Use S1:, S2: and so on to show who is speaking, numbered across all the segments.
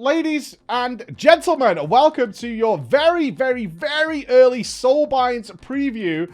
S1: ladies and gentlemen, welcome to your very, very, very early Soulbinds preview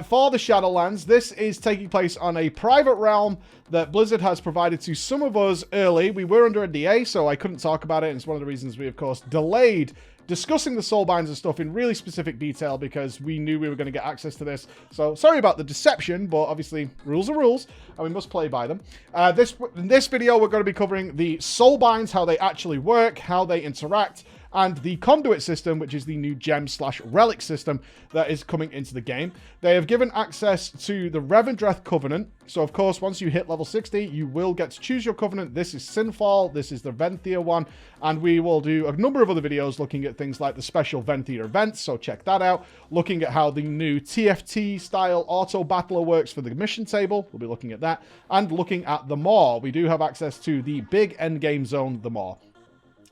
S1: for the Shadowlands. This is taking place on a private realm that Blizzard has provided to some of us early. We were under NDA, so I couldn't talk about it, and it's one of the reasons we, of course, delayed discussing the Soulbinds and stuff in really specific detail because we knew we were going to get access to this. So sorry about the deception, but obviously rules are rules and we must play by them. In this video, we're going to be covering the Soulbinds, how they actually work, how they interact, and the Conduit system, which is the new gem/relic system that is coming into the game. They have given access to the Revendreth Covenant. So, of course, once you hit level 60, you will get to choose your Covenant. This is Sinfall, this is the Venthir one, and we will do a number of other videos looking at things like the special Venthir events, so check that out. Looking at how the new TFT-style auto-battler works for the mission table, we'll be looking at that, and looking at the Maw. We do have access to the big endgame zone, the Maw.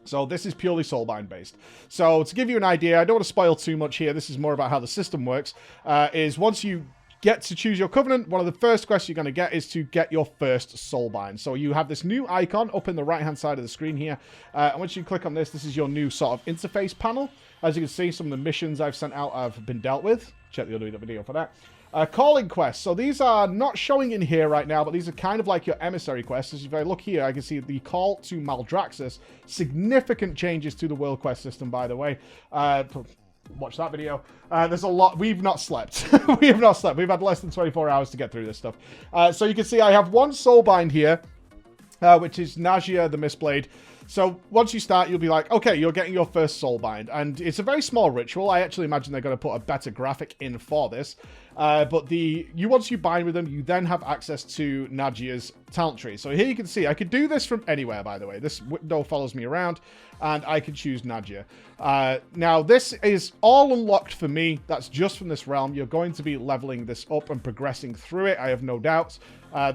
S1: So this is purely Soulbind based. So to give you an idea, I don't want to spoil too much here. This is more about how the system works. Is once you get to choose your Covenant, one of the first quests you're going to get is to get your first Soulbind. So you have this new icon up in the right-hand side of the screen here. And once you click on this, this is your new sort of interface panel. As you can see, some of the missions I've sent out have been dealt with. Check the other video for that. Calling quests. So these are not showing in here right now, but these are kind of like your emissary quests. As if I look here, I can see the call to Maldraxxus. Significant changes to the world quest system, by the way. Watch that video. There's a lot. We've not slept. We have not slept. We've had less than 24 hours to get through this stuff. So you can see I have one Soulbind here, which is Najia the Mistblade. So once you start, you'll be like, okay, you're getting your first Soulbind. And it's a very small ritual. I actually imagine they're going to put a better graphic in for this. But once you bind with them, you then have access to Najia's talent tree. So here you can see, I could do this from anywhere, by the way. This window follows me around, and I can choose Najia. Now, this is all unlocked for me. That's just from this realm. You're going to be leveling this up and progressing through it. I have no doubts.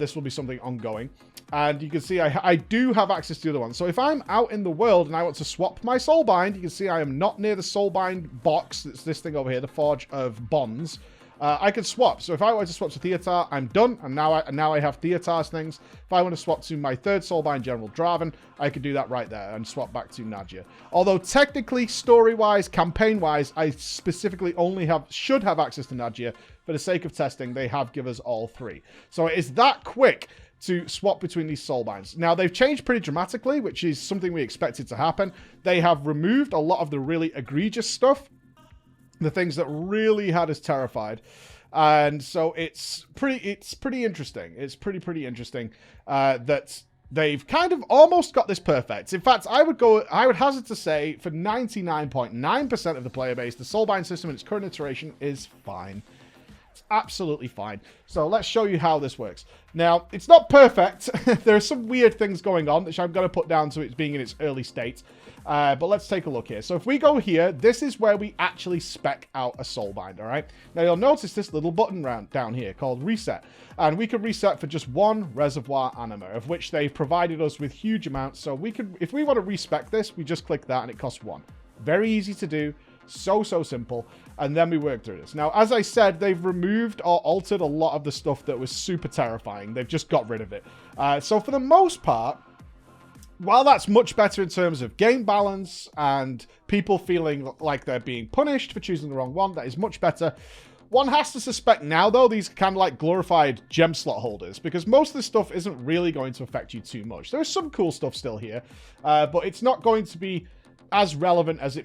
S1: This will be something ongoing. And you can see I do have access to the other one. So if I'm out in the world and I want to swap my Soulbind, you can see I am not near the Soulbind box. It's this thing over here, the Forge of Bonds. I can swap. So if I want to swap to Theotar, I'm done. And now I have Theotar's things. If I want to swap to my third Soulbind, General Draven, I could do that right there and swap back to Najia. Although technically, story-wise, campaign-wise, I specifically only should have access to Najia. For the sake of testing, they have given us all three. So it is that quick to swap between these Soulbinds. Now, they've changed pretty dramatically, which is something we expected to happen. They have removed a lot of the really egregious stuff, the things that really had us terrified. And so it's pretty interesting. It's pretty interesting that they've kind of almost got this perfect. In fact, I would hazard to say for 99.9% of the player base, the Soulbind system in its current iteration is fine. It's absolutely fine. So let's show you how this works. Now, it's not perfect. There are some weird things going on, which I'm going to put down to it being in its early state. But let's take a look here. So if we go here, this is where we actually spec out a Soulbind, all right? Now, you'll notice this little button down here called Reset. And we can reset for just one Reservoir Anima, of which they've provided us with huge amounts. So we could, if we want to respec this, we just click that and it costs one. Very easy to do. So simple. And then we work through this. Now, as I said, they've removed or altered a lot of the stuff that was super terrifying. They've just got rid of it. So for the most part, while that's much better in terms of game balance and people feeling like they're being punished for choosing the wrong one, that is much better. One has to suspect now, though, these are kind of like glorified gem slot holders, because most of this stuff isn't really going to affect you too much. There is some cool stuff still here, but it's not going to be as relevant as I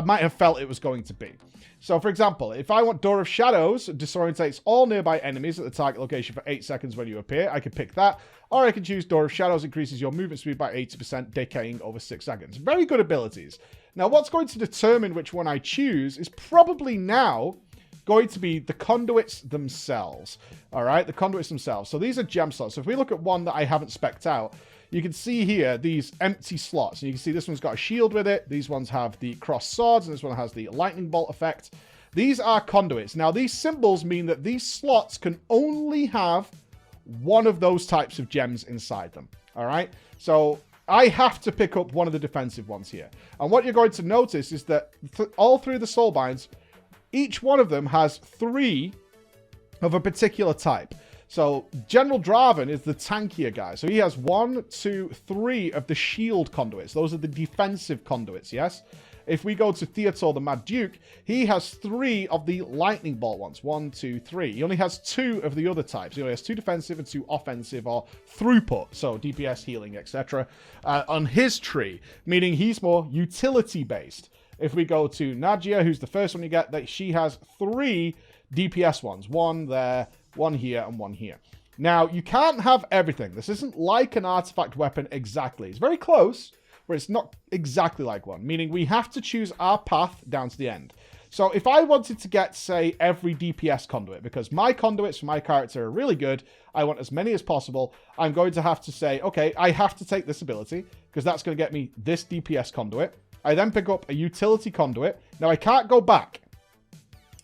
S1: might have felt it was going to be. So, for example, if I want Door of Shadows, disorientates all nearby enemies at the target location for 8 seconds when you appear, I can pick that. Or I can choose Door of Shadows, increases your movement speed by 80%, decaying over 6 seconds. Very good abilities. Now, what's going to determine which one I choose is probably now going to be the Conduits themselves. All right, the Conduits themselves. So these are gem slots. So if we look at one that I haven't specced out, you can see here these empty slots. And you can see this one's got a shield with it. These ones have the crossed swords, and this one has the lightning bolt effect. These are conduits. Now, these symbols mean that these slots can only have one of those types of gems inside them. All right? So I have to pick up one of the defensive ones here. And what you're going to notice is that all through the Soulbinds, each one of them has 3 of a particular type. So General Draven is the tankier guy. So he has 1, 2, 3 of the shield conduits. Those are the defensive conduits, yes? If we go to Theodore the Mad Duke, he has 3 of the lightning bolt ones. 1, 2, 3. He only has 2 of the other types. He only has 2 defensive and 2 offensive or throughput. So DPS, healing, etc. On his tree, meaning he's more utility based. If we go to Nadia, who's the first one you get, that she has 3 DPS ones. 1 there, 1 here, and 1 here. Now, you can't have everything. This isn't like an artifact weapon exactly. It's very close, but it's not exactly like one, meaning we have to choose our path down to the end. So if I wanted to get, say, every DPS conduit, because my conduits for my character are really good, I want as many as possible, I'm going to have to say, okay, I have to take this ability, because that's going to get me this DPS conduit. I then pick up a utility conduit. Now, I can't go back.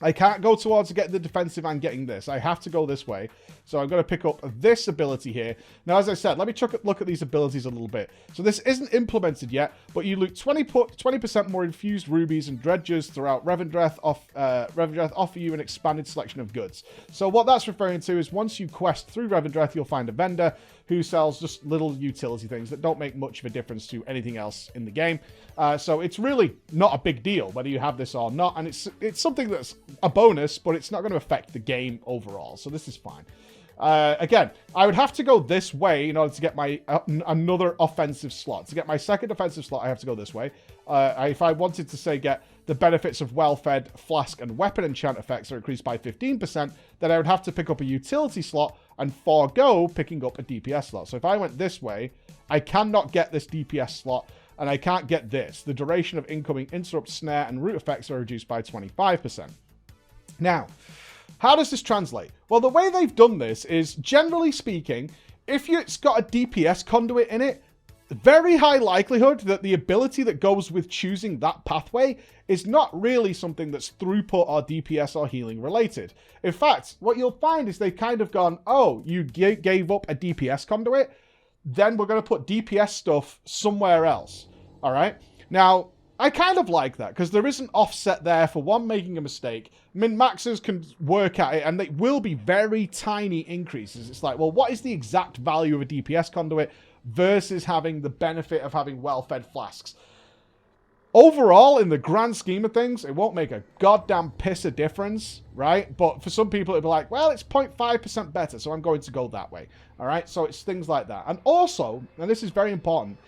S1: I can't go towards getting the defensive and getting this. I have to go this way. So I'm going to pick up this ability here. Now, as I said, let me look at these abilities a little bit. So this isn't implemented yet, but you loot 20% more infused rubies and dredges throughout Revendreth. Revendreth offer you an expanded selection of goods. So what that's referring to is once you quest through Revendreth, you'll find a vendor who sells just little utility things that don't make much of a difference to anything else in the game. So it's really not a big deal whether you have this or not, and it's something that's a bonus, but it's not going to affect the game overall, so this is fine. Again, I would have to go this way in order to get my another offensive slot. To get my second offensive slot, I have to go this way. If I wanted to, say, get the benefits of well-fed, flask, and weapon enchant effects are increased by 15%, then I would have to pick up a utility slot and forego picking up a DPS slot. So if I went this way, I cannot get this DPS slot, and I can't get this. The duration of incoming interrupt, snare, and root effects are reduced by 25%. Now, how does this translate? Well, the way they've done this is, generally speaking, if it's got a DPS conduit in it, very high likelihood that the ability that goes with choosing that pathway is not really something that's throughput or DPS or healing related. In fact, what you'll find is they've kind of gone, oh, you gave up a DPS conduit, then we're going to put DPS stuff somewhere else. All right? Now, I kind of like that, because there is an offset there for one making a mistake. Min-maxers can work at it, and they will be very tiny increases. It's like, well, what is the exact value of a DPS conduit versus having the benefit of having well-fed flasks? Overall, in the grand scheme of things, it won't make a goddamn piss of difference, right? But for some people, it'll be like, well, it's 0.5% better, so I'm going to go that way. All right? So it's things like that. And also, and this is very important,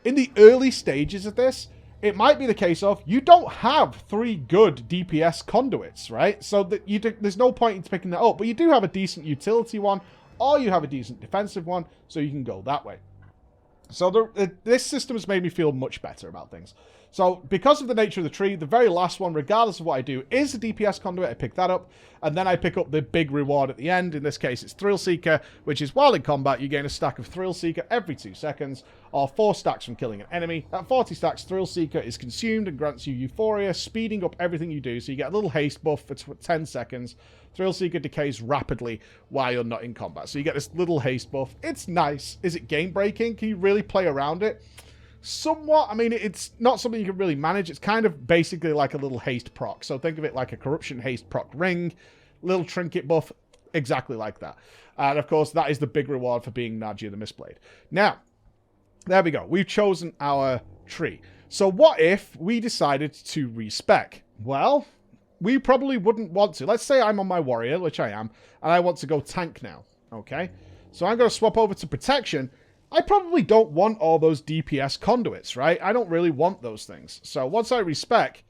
S1: in the early stages of this, it might be the case of you don't have 3 good DPS conduits, right? So that there's no point in picking that up, but you do have a decent utility one, or you have a decent defensive one, so you can go that way. So this system has made me feel much better about things. So because of the nature of the tree, the very last one, regardless of what I do, is a DPS conduit. I pick that up, and then I pick up the big reward at the end. In this case, it's Thrill Seeker, which is while in combat, you gain a stack of Thrill Seeker every 2 seconds, or 4 stacks from killing an enemy. At 40 stacks, Thrill Seeker is consumed and grants you Euphoria, speeding up everything you do. So you get a little haste buff for 10 seconds. Thrill Seeker decays rapidly while you're not in combat. So you get this little haste buff. It's nice. Is it game-breaking? Can you really play around it? Somewhat. I mean, it's not something you can really manage. It's kind of basically like a little haste proc. So think of it like a corruption haste proc ring, little trinket buff, exactly like that. And of course, that is the big reward for being Nadia the Mistblade. Now, there we go. We've chosen our tree. So what if we decided to respec? Well, we probably wouldn't want to. Let's say I'm on my warrior, which I am, and I want to go tank now. Okay? So I'm going to swap over to protection. I probably don't want all those DPS conduits, right? I don't really want those things. So once I respec,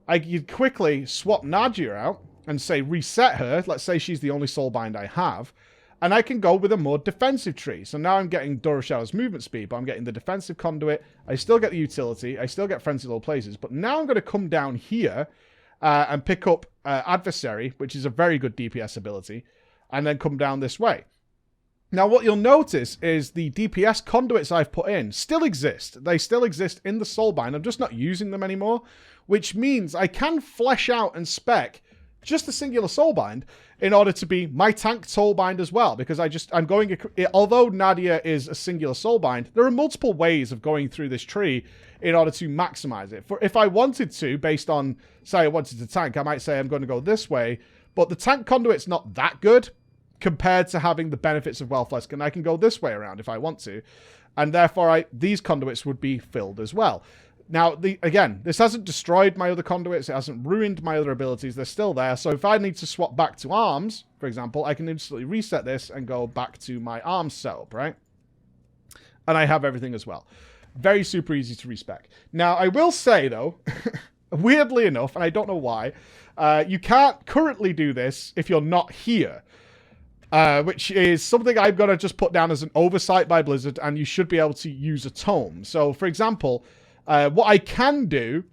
S1: I could quickly swap Nadia out and say reset her. Let's say she's the only soulbind I have. And I can go with a more defensive tree. So now I'm getting Durashadow's movement speed, but I'm getting the defensive conduit. I still get the utility. I still get Frenzy Low Places. But now I'm going to come down here and pick up Adversary, which is a very good DPS ability, and then come down this way. Now, what you'll notice is the DPS conduits I've put in still exist. They still exist in the Soulbind. I'm just not using them anymore, which means I can flesh out and spec just a singular Soulbind in order to be my tank Soulbind as well, because although Nadia is a singular Soulbind, there are multiple ways of going through this tree in order to maximize it. If I wanted to, based on, say I wanted to tank, I might say I'm going to go this way, but the tank conduit's not that good. compared to having the benefits of Wellflesk, and I can go this way around if I want to, and therefore these conduits would be filled as well. Now, again, this hasn't destroyed my other conduits, it hasn't ruined my other abilities, they're still there, so if I need to swap back to arms, for example, I can instantly reset this and go back to my arms setup, right? And I have everything as well. Very super easy to respec. Now, I will say, though, weirdly enough, and I don't know why, you can't currently do this if you're not here. Which is something I'm going to just put down as an oversight by Blizzard, and you should be able to use a tome. So, for example, what I can do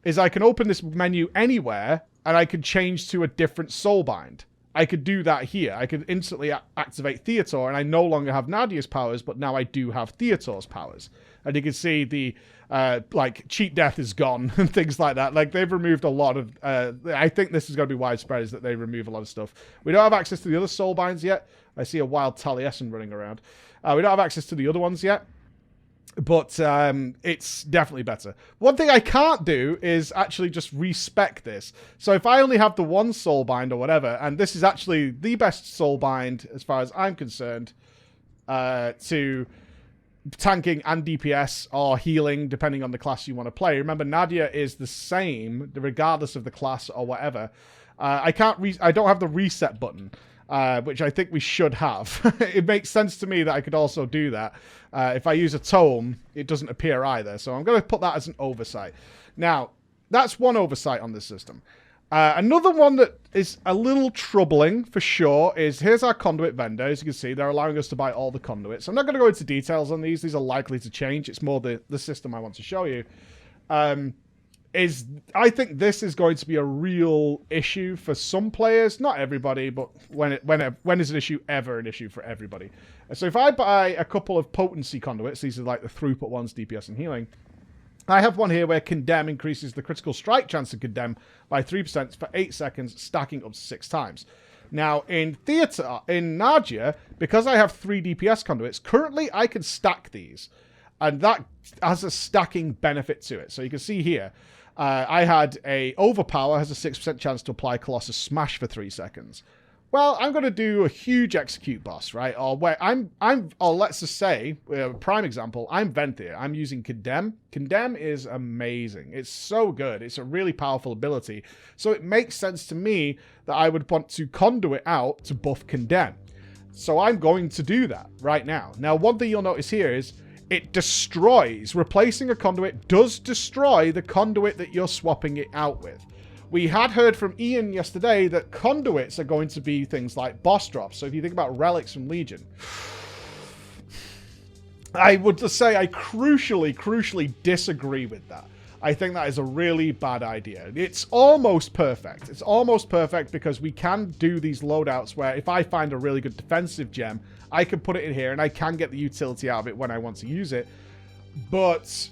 S1: is I can open this menu anywhere, and I can change to a different Soulbind. I could do that here. I could instantly activate Theator, and I no longer have Nadia's powers, but now I do have Theator's powers. And you can see the, like, cheat death is gone and things like that. Like, they've removed a lot of, I think this is going to be widespread, is that they remove a lot of stuff. We don't have access to the other Soulbinds yet. I see a wild Taliesin running around. We don't have access to the other ones yet. But it's definitely better. One thing I can't do is actually just respec this. So if I only have the one Soulbind or whatever, and this is actually the best Soulbind as far as I'm concerned, to tanking and DPS or healing, depending on the class you want to play. Remember, Nadia is the same, regardless of the class or whatever. I don't have the reset button. Which I think we should have. It makes sense to me that I could also do that. If I use a tome, it doesn't appear either. So I'm going to put that as an oversight. Now, that's one oversight on this system. Another one that is a little troubling, for sure, is here's our conduit vendor. As you can see, they're allowing us to buy all the conduits. I'm not going to go into details on these. These are likely to change. It's more the system I want to show you. I think this is going to be a real issue for some players, not everybody, but when is an issue ever an issue for everybody? So if I buy a couple of potency conduits, these are like the throughput ones, DPS and healing. I have one here where Condemn increases the critical strike chance of Condemn by 3% for 8 seconds, stacking up to 6 times. Now, in Nadia, because I have 3 DPS conduits, currently I can stack these. And that has a stacking benefit to it. So you can see here, I had a Overpower has a 6% chance to apply Colossus Smash for 3 seconds. Well, I'm going to do a huge execute boss, right? Or where or let's just say, prime example, I'm Venthyr. I'm using Condemn. Condemn is amazing. It's so good. It's a really powerful ability. So it makes sense to me that I would want to Conduit out to buff Condemn. So I'm going to do that right now. Now, one thing you'll notice here is it destroys. Replacing a conduit does destroy the conduit that you're swapping it out with. We had heard from Ian yesterday that conduits are going to be things like boss drops. So if you think about relics from Legion, I would just say I crucially disagree with that. I think that is a really bad idea. It's almost perfect. It's almost perfect because we can do these loadouts where if I find a really good defensive gem, I can put it in here and I can get the utility out of it when I want to use it. But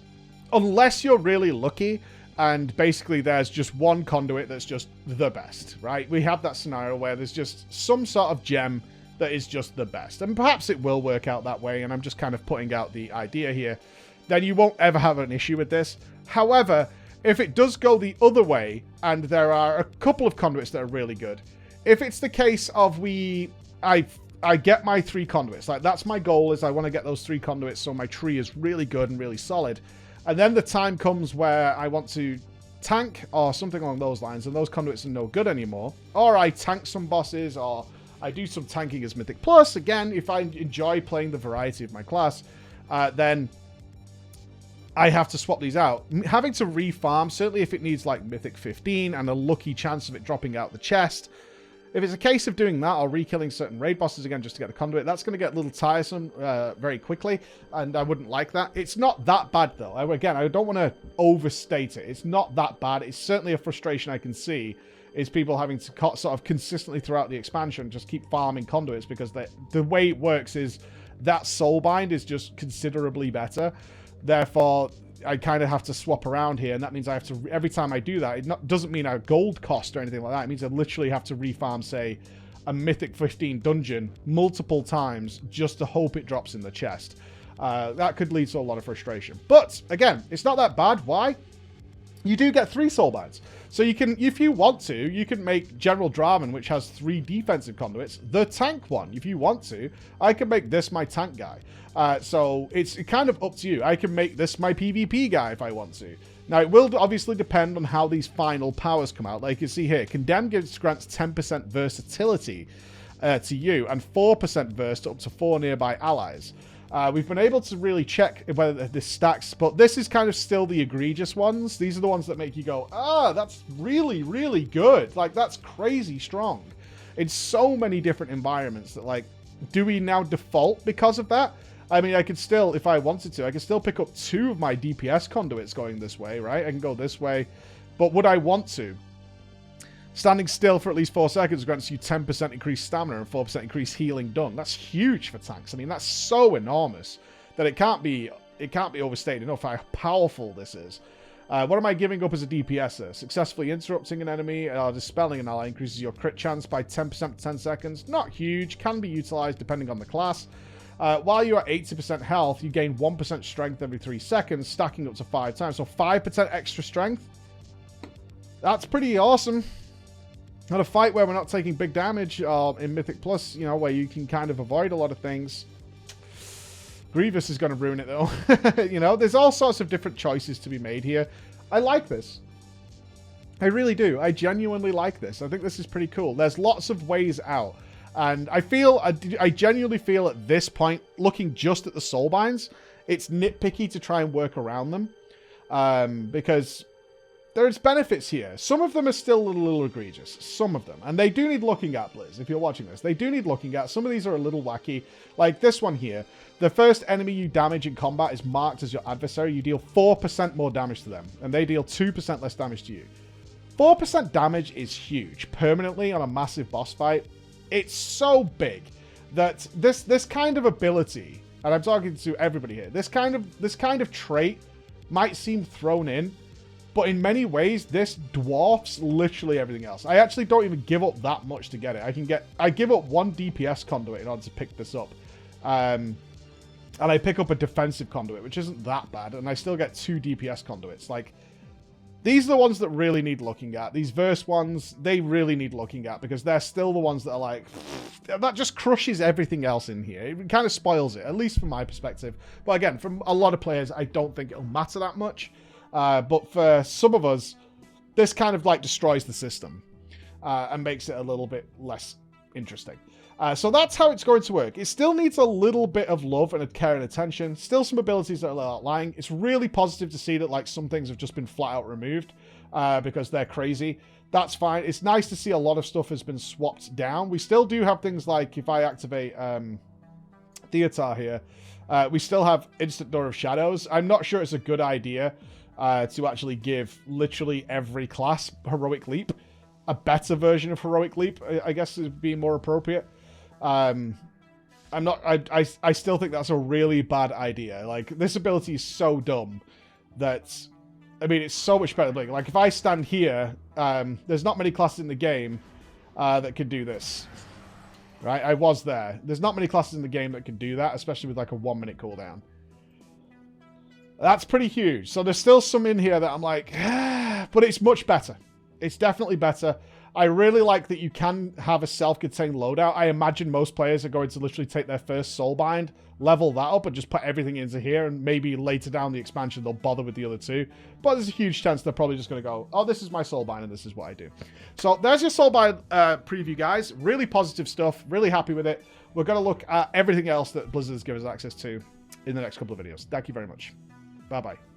S1: unless you're really lucky, and basically there's just one conduit that's just the best, right? We have that scenario where there's just some sort of gem that is just the best. And perhaps it will work out that way, and I'm just kind of putting out the idea here. Then you won't ever have an issue with this. However, if it does go the other way, and there are a couple of conduits that are really good, if it's the case of I get my 3 conduits, like that's my goal, is I want to get those 3 conduits so my tree is really good and really solid. And then the time comes where I want to tank or something along those lines, and those conduits are no good anymore. Or I tank some bosses, or I do some tanking as Mythic Plus. Again, if I enjoy playing the variety of my class, then I have to swap these out. Having to refarm, certainly if it needs like Mythic 15 and a lucky chance of it dropping out the chest. If it's a case of doing that or re-killing certain raid bosses again just to get the conduit, that's going to get a little tiresome very quickly, and I wouldn't like that. It's not that bad, though. Again, I don't want to overstate it. It's not that bad. It's certainly a frustration I can see, is people having to sort of consistently throughout the expansion just keep farming conduits, because the way it works is that Soulbind is just considerably better. Therefore, I kind of have to swap around here, and that means I have to, every time I do that, it doesn't mean a gold cost or anything like that. It means I literally have to refarm, say, a Mythic 15 dungeon multiple times just to hope it drops in the chest. That could lead to a lot of frustration. But, again, it's not that bad. Why? you do get 3 Soulbinds. So you can, if you want to, you can make General Draman, which has 3 defensive conduits, the tank one. If you want to, I can make this my tank guy. So it's kind of up to you. I can make this my PvP guy if I want to. Now, it will obviously depend on how these final powers come out. Like you see here, Condemn grants 10% versatility to you and 4% verse to up to 4 nearby allies. We've been able to really check whether this stacks, but this is kind of still the egregious ones. These are the ones that make you go, ah, that's really, really good. Like, that's crazy strong. In so many different environments that, like, do we now default because of that? I mean, I could still, if I wanted to, I could still pick up 2 of my DPS conduits going this way, right? I can go this way, but would I want to? Standing still for at least 4 seconds grants you 10% increased stamina and 4% increased healing done. That's huge for tanks. I mean, that's so enormous that it can't be overstated enough how powerful this is. What am I giving up as a DPSer? Successfully interrupting an enemy or dispelling an ally increases your crit chance by 10% for 10 seconds. Not huge. Can be utilized depending on the class. While you're at 80% health, you gain 1% strength every 3 seconds, stacking up to 5 times. So 5% extra strength. That's pretty awesome. Not a fight where we're not taking big damage, in Mythic Plus, you know, where you can kind of avoid a lot of things. Grievous is going to ruin it, though. You know, there's all sorts of different choices to be made here. I like this. I really do. I genuinely like this. I think this is pretty cool. There's lots of ways out. And I genuinely feel at this point, looking just at the Soulbinds, it's nitpicky to try and work around them. Because there's benefits here. Some of them are still a little egregious. Some of them. And they do need looking at, Blizz, if you're watching this. They do need looking at. Some of these are a little wacky. Like this one here. The first enemy you damage in combat is marked as your adversary. You deal 4% more damage to them. And they deal 2% less damage to you. 4% damage is huge. Permanently on a massive boss fight. It's so big that this kind of ability, and I'm talking to everybody here, this kind of trait might seem thrown in, but in many ways, this dwarfs literally everything else. I actually don't even give up that much to get it. I give up 1 DPS conduit in order to pick this up. And I pick up a defensive conduit, which isn't that bad, and I still get 2 DPS conduits. Like, these are the ones that really need looking at. These verse ones, they really need looking at, because they're still the ones that are like, that just crushes everything else in here. It kind of spoils it, at least from my perspective. But again, from a lot of players, I don't think it'll matter that much. But for some of us, this kind of like destroys the system and makes it a little bit less interesting. So that's how it's going to work. It still needs a little bit of love and care and attention. Still some abilities that are outlying. It's really positive to see that like some things have just been flat out removed because they're crazy. That's fine. It's nice to see a lot of stuff has been swapped down. We still do have things like if I activate Theatar here, we still have Instant Door of Shadows. I'm not sure it's a good idea to actually give literally every class Heroic Leap. A better version of Heroic Leap, I guess, would be more appropriate. I still think that's a really bad idea. Like, this ability is so dumb that, I mean, it's so much better than, like, if I stand here, there's not many classes in the game that can do this. Right? I was there. There's not many classes in the game that can do that, especially with, like, a 1-minute cooldown. That's pretty huge. So there's still some in here that I'm like, but it's much better. It's definitely better. I really like that you can have a self-contained loadout. I imagine most players are going to literally take their first Soulbind, level that up, and just put everything into here, and maybe later down the expansion they'll bother with the other 2. But there's a huge chance they're probably just going to go, oh, this is my Soulbind, and this is what I do. So there's your Soulbind preview, guys. Really positive stuff. Really happy with it. We're going to look at everything else that Blizzard has given us access to in the next couple of videos. Thank you very much. Bye-bye.